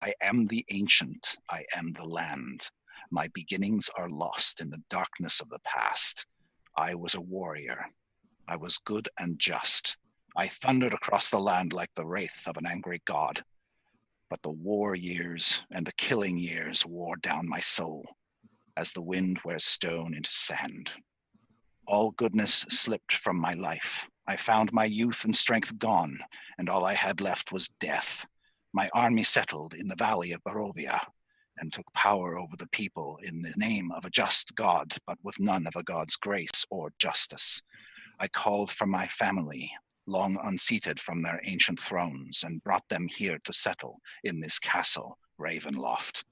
I am the ancient, I am the land. My beginnings are lost in the darkness of the past. I was a warrior. I was good and just. I thundered across the land like the wraith of an angry god. But the war years and the killing years wore down my soul, as the wind wears stone into sand. All goodness slipped from my life. I found my youth and strength gone, and all I had left was death. My army settled in the valley of Barovia and took power over the people in the name of a just God, but with none of a God's grace or justice. I called for my family, long unseated from their ancient thrones, and brought them here to settle in this castle, Ravenloft.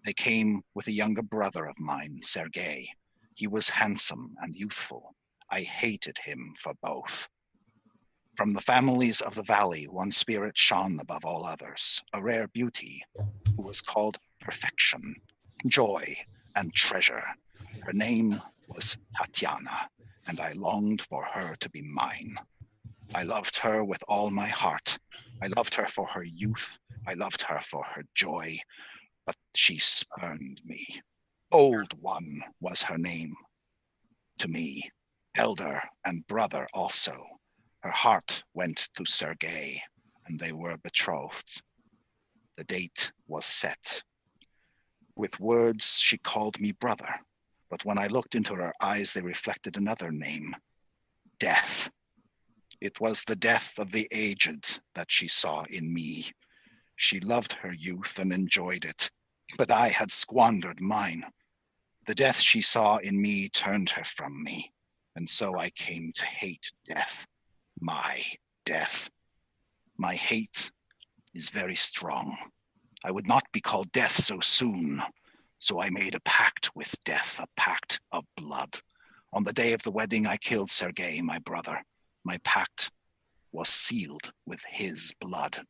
They came with a younger brother of mine, Sergei. He was handsome and youthful. I hated him for both. From the families of the valley, one spirit shone above all others, a rare beauty, who was called Perfection, Joy, and Treasure. Her name was Tatiana, and I longed for her to be mine. I loved her with all my heart. I loved her for her youth. I loved her for her joy, but she spurned me. Old One was her name to me, elder and brother also. Her heart went to Sergei, and they were betrothed. The date was set. With words, she called me brother, but when I looked into her eyes, they reflected another name, death. It was the death of the aged that she saw in me. She loved her youth and enjoyed it, but I had squandered mine. The death she saw in me turned her from me, and so I came to hate death, my death. My hate is very strong. I would not be called death so soon, so I made a pact with death, a pact of blood. On the day of the wedding, I killed Sergei, my brother. My pact was sealed with his blood.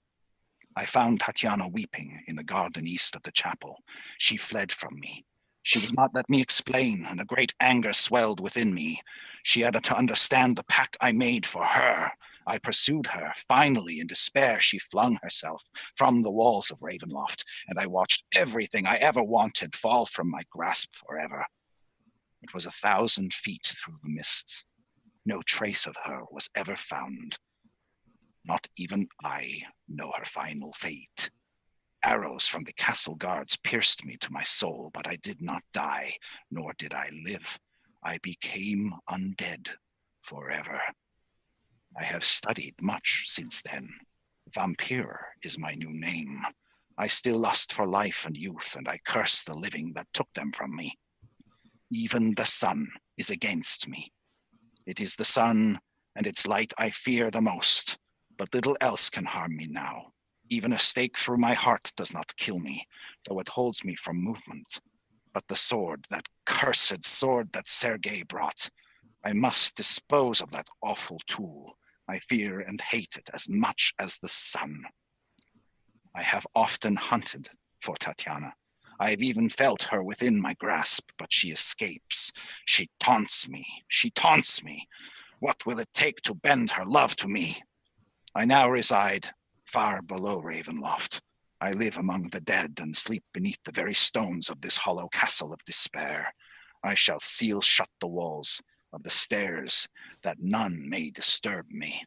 I found Tatiana weeping in the garden east of the chapel. She fled from me. She would not let me explain, and a great anger swelled within me. She had to understand the pact I made for her. I pursued her. Finally, in despair, she flung herself from the walls of Ravenloft, and I watched everything I ever wanted fall from my grasp forever. It was 1,000 feet through the mists. No trace of her was ever found. Not even I know her final fate. Arrows from the castle guards pierced me to my soul, but I did not die, nor did I live. I became undead forever. I have studied much since then. Vampire is my new name. I still lust for life and youth, and I curse the living that took them from me. Even the sun is against me. It is the sun and its light I fear the most, but little else can harm me now. Even a stake through my heart does not kill me, though it holds me from movement. But the sword, that cursed sword that Sergei brought, I must dispose of that awful tool. I fear and hate it as much as the sun. I have often hunted for Tatiana. I have even felt her within my grasp, but she escapes. She taunts me. She taunts me. What will it take to bend her love to me? I now reside far below Ravenloft. I live among the dead and sleep beneath the very stones of this hollow castle of despair. I shall seal shut the walls of the stairs that none may disturb me.